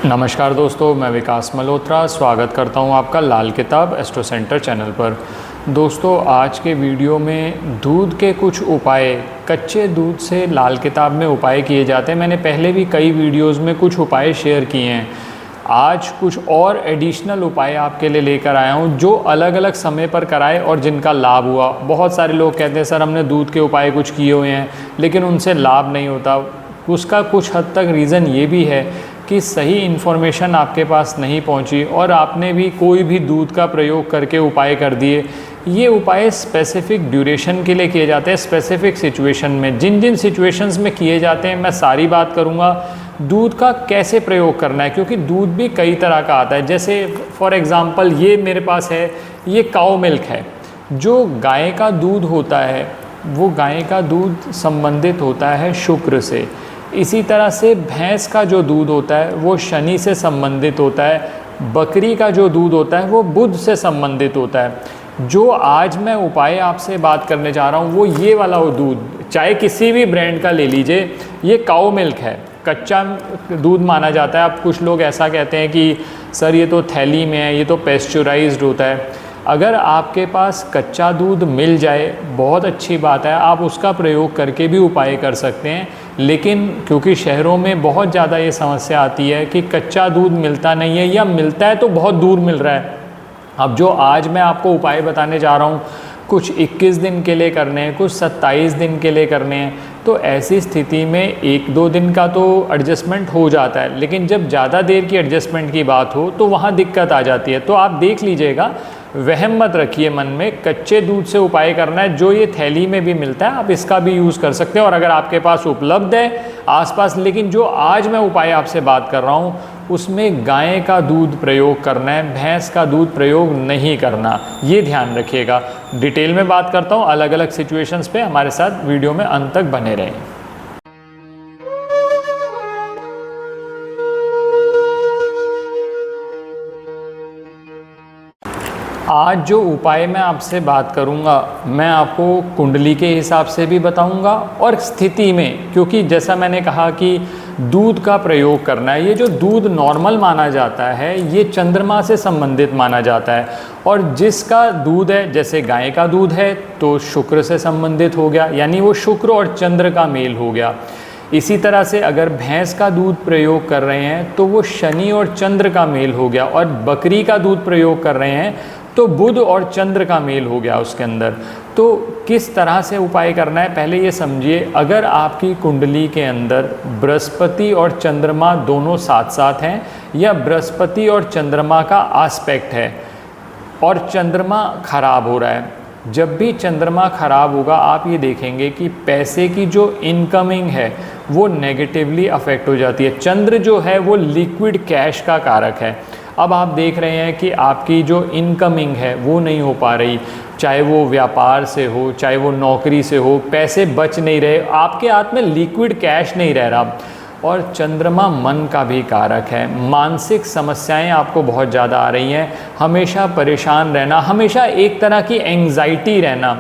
नमस्कार दोस्तों, मैं विकास मल्होत्रा स्वागत करता हूं आपका लाल किताब एस्ट्रो सेंटर चैनल पर। दोस्तों, आज के वीडियो में दूध के कुछ उपाय, कच्चे दूध से लाल किताब में उपाय किए जाते हैं। मैंने पहले भी कई वीडियोस में कुछ उपाय शेयर किए हैं। आज कुछ और एडिशनल उपाय आपके लिए लेकर आया हूं जो अलग अलग समय पर कराए और जिनका लाभ हुआ। बहुत सारे लोग कहते हैं सर हमने दूध के उपाय कुछ किए हुए हैं लेकिन उनसे लाभ नहीं होता। उसका कुछ हद तक रीज़न ये भी है कि सही इन्फॉर्मेशन आपके पास नहीं पहुंची और आपने भी कोई भी दूध का प्रयोग करके उपाय कर दिए। ये उपाय स्पेसिफिक ड्यूरेशन के लिए किए जाते हैं, स्पेसिफिक सिचुएशन में। जिन जिन सिचुएशंस में किए जाते हैं मैं सारी बात करूंगा। दूध का कैसे प्रयोग करना है, क्योंकि दूध भी कई तरह का आता है। जैसे फॉर एग्ज़ाम्पल ये मेरे पास है, ये काऊ मिल्क है। जो गाय का दूध होता है वो गाय का दूध संबंधित होता है शुक्र से। इसी तरह से भैंस का जो दूध होता है वो शनि से संबंधित होता है। बकरी का जो दूध होता है वो बुध से संबंधित होता है। जो आज मैं उपाय आपसे बात करने जा रहा हूँ वो ये वाला वो दूध, चाहे किसी भी ब्रांड का ले लीजिए, ये काऊ मिल्क है, कच्चा दूध माना जाता है। अब कुछ लोग ऐसा कहते हैं कि सर ये तो थैली में है, ये तो पेस्चराइज्ड होता है। अगर आपके पास कच्चा दूध मिल जाए बहुत अच्छी बात है, आप उसका प्रयोग करके भी उपाय कर सकते हैं। लेकिन क्योंकि शहरों में बहुत ज़्यादा ये समस्या आती है कि कच्चा दूध मिलता नहीं है या मिलता है तो बहुत दूर मिल रहा है। अब जो आज मैं आपको उपाय बताने जा रहा हूँ, कुछ 21 दिन के लिए करने हैं, कुछ 27 दिन के लिए करने हैं। तो ऐसी स्थिति में 1-2 दिन का तो एडजस्टमेंट हो जाता है, लेकिन जब ज़्यादा देर की एडजस्टमेंट की बात हो तो वहाँ दिक्कत आ जाती है। तो आप देख लीजिएगा, वहम मत रखिए मन में, कच्चे दूध से उपाय करना है। जो ये थैली में भी मिलता है आप इसका भी यूज़ कर सकते हैं, और अगर आपके पास उपलब्ध है आसपास। लेकिन जो आज मैं उपाय आपसे बात कर रहा हूँ उसमें गाय का दूध प्रयोग करना है, भैंस का दूध प्रयोग नहीं करना, ये ध्यान रखिएगा। डिटेल में बात करता हूँ अलग अलग सिचुएशंस पे। हमारे साथ वीडियो में अंत तक बने रहें। आज जो उपाय मैं आपसे बात करूंगा मैं आपको कुंडली के हिसाब से भी बताऊंगा और स्थिति में, क्योंकि जैसा मैंने कहा कि दूध का प्रयोग करना है। ये जो दूध नॉर्मल माना जाता है ये चंद्रमा से संबंधित माना जाता है, और जिसका दूध है, जैसे गाय का दूध है तो शुक्र से संबंधित हो गया, यानी वो शुक्र और चंद्र का मेल हो गया। इसी तरह से अगर भैंस का दूध प्रयोग कर रहे हैं तो वो शनि और चंद्र का मेल हो गया, और बकरी का दूध प्रयोग कर रहे हैं तो बुध और चंद्र का मेल हो गया उसके अंदर। तो किस तरह से उपाय करना है पहले ये समझिए। अगर आपकी कुंडली के अंदर बृहस्पति और चंद्रमा दोनों साथ साथ हैं, या बृहस्पति और चंद्रमा का आस्पेक्ट है और चंद्रमा खराब हो रहा है, जब भी चंद्रमा खराब होगा आप ये देखेंगे कि पैसे की जो इनकमिंग है वो नेगेटिवली अफेक्ट हो जाती है। चंद्र जो है वो लिक्विड कैश का कारक है। अब आप देख रहे हैं कि आपकी जो इनकमिंग है वो नहीं हो पा रही, चाहे वो व्यापार से हो, चाहे वो नौकरी से हो, पैसे बच नहीं रहे, आपके हाथ में लिक्विड कैश नहीं रह रहा। और चंद्रमा मन का भी कारक है। मानसिक समस्याएं आपको बहुत ज़्यादा आ रही हैं, हमेशा परेशान रहना, हमेशा एक तरह की एंग्जाइटी रहना।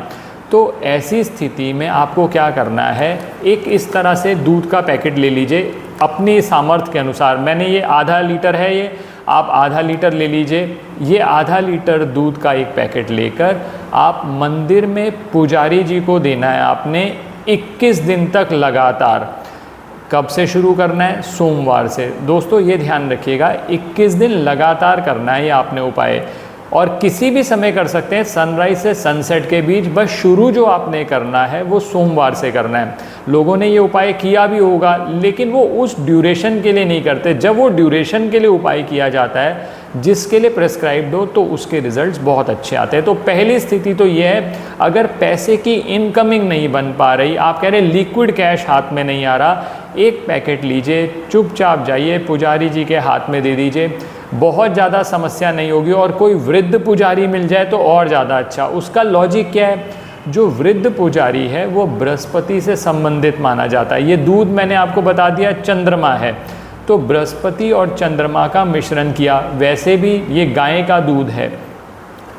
तो ऐसी स्थिति में आपको क्या करना है, एक इस तरह से दूध का पैकेट ले लीजिए अपनी सामर्थ्य के अनुसार। मैंने ये आधा लीटर है, ये आप आधा लीटर ले लीजिए। ये आधा लीटर दूध का एक पैकेट लेकर आप मंदिर में पुजारी जी को देना है आपने 21 दिन तक लगातार। कब से शुरू करना है? सोमवार से। दोस्तों ये ध्यान रखिएगा, 21 दिन लगातार करना है ये आपने उपाय, और किसी भी समय कर सकते हैं, सनराइज से सनसेट के बीच। बस शुरू जो आपने करना है वो सोमवार से करना है। लोगों ने ये उपाय किया भी होगा लेकिन वो उस ड्यूरेशन के लिए नहीं करते। जब वो ड्यूरेशन के लिए उपाय किया जाता है जिसके लिए प्रेस्क्राइब्ड हो तो उसके रिजल्ट्स बहुत अच्छे आते हैं। तो पहली स्थिति तो ये है, अगर पैसे की इनकमिंग नहीं बन पा रही, आप कह रहे लिक्विड कैश हाथ में नहीं आ रहा, एक पैकेट लीजिए, चुपचाप जाइए पुजारी जी के हाथ में दे दीजिए। बहुत ज़्यादा समस्या नहीं होगी, और कोई वृद्ध पुजारी मिल जाए तो और ज़्यादा अच्छा। उसका लॉजिक क्या है, जो वृद्ध पुजारी है वो बृहस्पति से संबंधित माना जाता है। ये दूध मैंने आपको बता दिया चंद्रमा है, तो बृहस्पति और चंद्रमा का मिश्रण किया। वैसे भी ये गाय का दूध है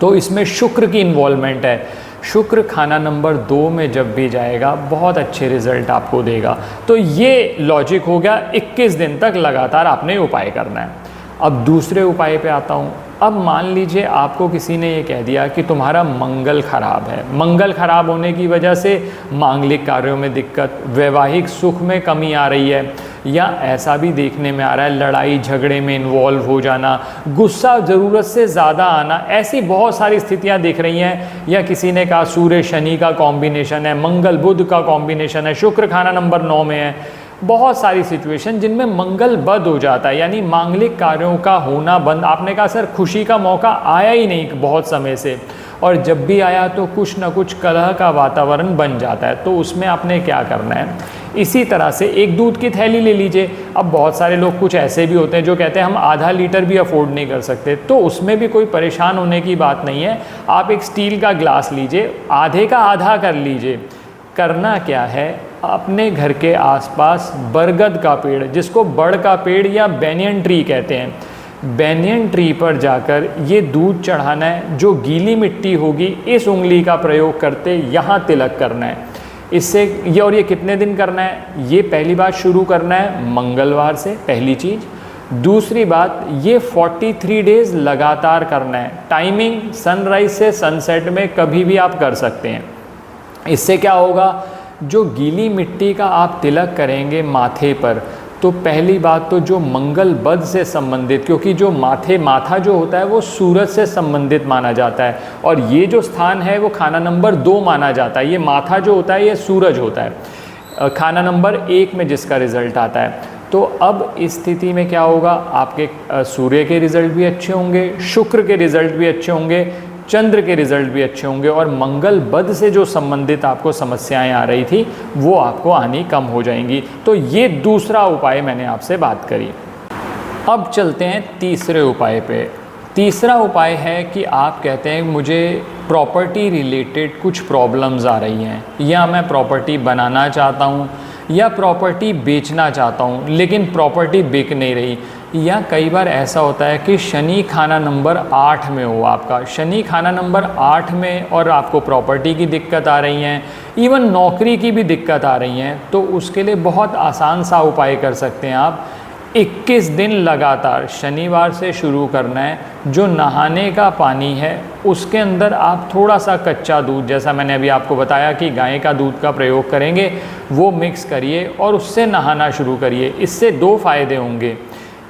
तो इसमें शुक्र की इन्वॉल्वमेंट है। शुक्र खाना नंबर 2 में जब भी जाएगा बहुत अच्छे रिजल्ट आपको देगा। तो ये लॉजिक हो गया, 21 दिन तक लगातार आपने उपाय करना है। अब दूसरे उपाय पे आता हूँ। अब मान लीजिए आपको किसी ने ये कह दिया कि तुम्हारा मंगल खराब है, मंगल खराब होने की वजह से मांगलिक कार्यों में दिक्कत, वैवाहिक सुख में कमी आ रही है, या ऐसा भी देखने में आ रहा है लड़ाई झगड़े में इन्वॉल्व हो जाना, गुस्सा ज़रूरत से ज़्यादा आना, ऐसी बहुत सारी स्थितियां दिख रही हैं। या किसी ने कहा सूर्य शनि का कॉम्बिनेशन है, मंगल बुध का कॉम्बिनेशन है, शुक्र खाना नंबर 9 में है। बहुत सारी सिचुएशन जिनमें मंगल बद हो जाता है, यानी मांगलिक कार्यों का होना बंद। आपने कहा सर खुशी का मौका आया ही नहीं बहुत समय से, और जब भी आया तो कुछ ना कुछ कलह का वातावरण बन जाता है। तो उसमें आपने क्या करना है, इसी तरह से एक दूध की थैली ले लीजिए। अब बहुत सारे लोग कुछ ऐसे भी होते हैं जो कहते हैं हम आधा लीटर भी अफोर्ड नहीं कर सकते, तो उसमें भी कोई परेशान होने की बात नहीं है। आप एक स्टील का ग्लास लीजिए, आधे का आधा कर लीजिए। करना क्या है, अपने घर के आसपास बरगद का पेड़, जिसको बड़ का पेड़ या बैनियन ट्री कहते हैं, बैनियन ट्री पर जाकर ये दूध चढ़ाना है। जो गीली मिट्टी होगी इस उंगली का प्रयोग करते यहाँ तिलक करना है। इससे ये, और ये कितने दिन करना है, ये पहली बात शुरू करना है मंगलवार से, पहली चीज़। दूसरी बात, ये 43 डेज़ लगातार करना है। टाइमिंग सनराइज से सनसेट में कभी भी आप कर सकते हैं। इससे क्या होगा, जो गीली मिट्टी का आप तिलक करेंगे माथे पर, तो पहली बात तो जो मंगल बद से संबंधित, क्योंकि जो माथा जो होता है वो सूरज से संबंधित माना जाता है, और ये जो स्थान है वो खाना नंबर 2 माना जाता है। ये माथा जो होता है ये सूरज होता है, खाना नंबर 1 में जिसका रिजल्ट आता है। तो अब इस स्थिति में क्या होगा, आपके सूर्य के रिजल्ट भी अच्छे होंगे, शुक्र के रिजल्ट भी अच्छे होंगे, चंद्र के रिजल्ट भी अच्छे होंगे, और मंगल बद से जो संबंधित आपको समस्याएं आ रही थी वो आपको आनी कम हो जाएंगी। तो ये दूसरा उपाय मैंने आपसे बात करी। अब चलते हैं तीसरे उपाय पे। तीसरा उपाय है कि आप कहते हैं मुझे प्रॉपर्टी रिलेटेड कुछ प्रॉब्लम्स आ रही हैं, या मैं प्रॉपर्टी बनाना चाहता हूँ या प्रॉपर्टी बेचना चाहता हूँ, लेकिन प्रॉपर्टी बिक नहीं रही। या कई बार ऐसा होता है कि शनि खाना नंबर 8 में हो, आपका शनि खाना नंबर 8 में, और आपको प्रॉपर्टी की दिक्कत आ रही हैं, इवन नौकरी की भी दिक्कत आ रही हैं। तो उसके लिए बहुत आसान सा उपाय कर सकते हैं आप। 21 दिन लगातार शनिवार से शुरू करना है। जो नहाने का पानी है उसके अंदर आप थोड़ा सा कच्चा दूध, जैसा मैंने अभी आपको बताया कि गाय का दूध का प्रयोग करेंगे, वो मिक्स करिए और उससे नहाना शुरू करिए। इससे 2 फ़ायदे होंगे।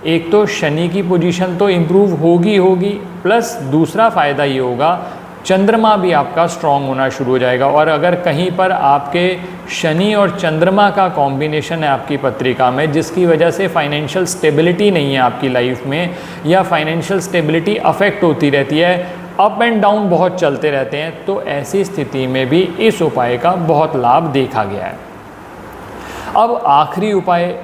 एक तो शनि की पोजीशन तो इम्प्रूव होगी, प्लस दूसरा फ़ायदा ये होगा चंद्रमा भी आपका स्ट्रॉन्ग होना शुरू हो जाएगा। और अगर कहीं पर आपके शनि और चंद्रमा का कॉम्बिनेशन है आपकी पत्रिका में, जिसकी वजह से फाइनेंशियल स्टेबिलिटी नहीं है आपकी लाइफ में, या फाइनेंशियल स्टेबिलिटी अफेक्ट होती रहती है, अप एंड डाउन बहुत चलते रहते हैं, तो ऐसी स्थिति में भी इस उपाय का बहुत लाभ देखा गया है। अब आखिरी उपाय,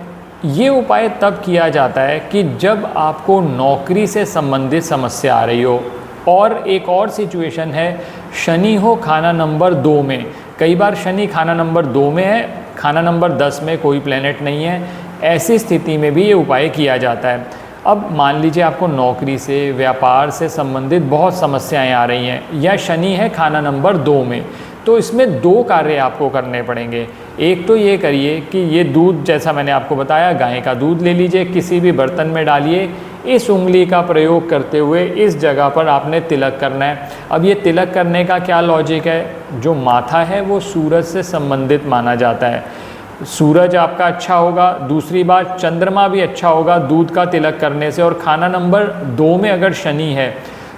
ये उपाय तब किया जाता है कि जब आपको नौकरी से संबंधित समस्या आ रही हो, और एक और सिचुएशन है शनि हो खाना नंबर 2 में। कई बार शनि खाना नंबर 2 में है, खाना नंबर 10 में कोई प्लेनेट नहीं है, ऐसी स्थिति में भी ये उपाय किया जाता है। अब मान लीजिए आपको नौकरी से, व्यापार से संबंधित बहुत समस्याएं आ रही हैं, या शनि है खाना नंबर 2 में, तो इसमें 2 कार्य आपको करने पड़ेंगे। एक तो ये करिए कि ये दूध, जैसा मैंने आपको बताया, गाय का दूध ले लीजिए, किसी भी बर्तन में डालिए, इस उंगली का प्रयोग करते हुए इस जगह पर आपने तिलक करना है। अब ये तिलक करने का क्या लॉजिक है, जो माथा है वो सूरज से संबंधित माना जाता है, सूरज आपका अच्छा होगा, दूसरी बात चंद्रमा भी अच्छा होगा दूध का तिलक करने से, और खाना नंबर 2 में अगर शनि है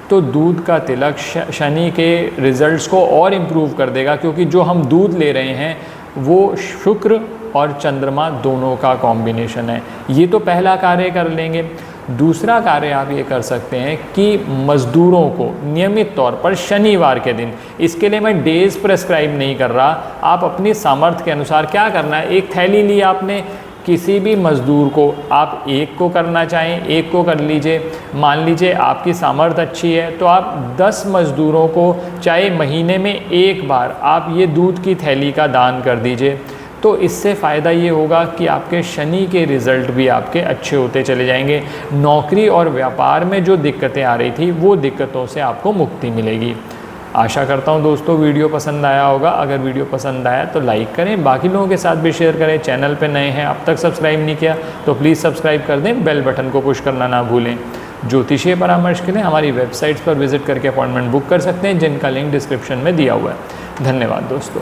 तो दूध का तिलक शनि के रिजल्ट्स को और इम्प्रूव कर देगा, क्योंकि जो हम दूध ले रहे हैं वो शुक्र और चंद्रमा दोनों का कॉम्बिनेशन है। ये तो पहला कार्य कर लेंगे। दूसरा कार्य आप ये कर सकते हैं कि मज़दूरों को नियमित तौर पर शनिवार के दिन, इसके लिए मैं डेज़ प्रेस्क्राइब नहीं कर रहा, आप अपनी सामर्थ्य के अनुसार क्या करना है, एक थैली ली आपने, किसी भी मज़दूर को आप एक को करना चाहें एक को कर लीजिए। मान लीजिए आपकी सामर्थ्य अच्छी है तो आप 10 मज़दूरों को चाहे महीने में एक बार आप ये दूध की थैली का दान कर दीजिए। तो इससे फ़ायदा ये होगा कि आपके शनि के रिज़ल्ट भी आपके अच्छे होते चले जाएंगे। नौकरी और व्यापार में जो दिक्कतें आ रही थी वो दिक्कतों से आपको मुक्ति मिलेगी। आशा करता हूँ दोस्तों वीडियो पसंद आया होगा। अगर वीडियो पसंद आया तो लाइक करें, बाकी लोगों के साथ भी शेयर करें। चैनल पे नए हैं, अब तक सब्सक्राइब नहीं किया तो प्लीज़ सब्सक्राइब कर दें, बेल बटन को पुश करना ना भूलें। ज्योतिषीय परामर्श के लिए हमारी वेबसाइट्स पर विजिट करके अपॉइंटमेंट बुक कर सकते हैं, जिनका लिंक डिस्क्रिप्शन में दिया हुआ है। धन्यवाद दोस्तों।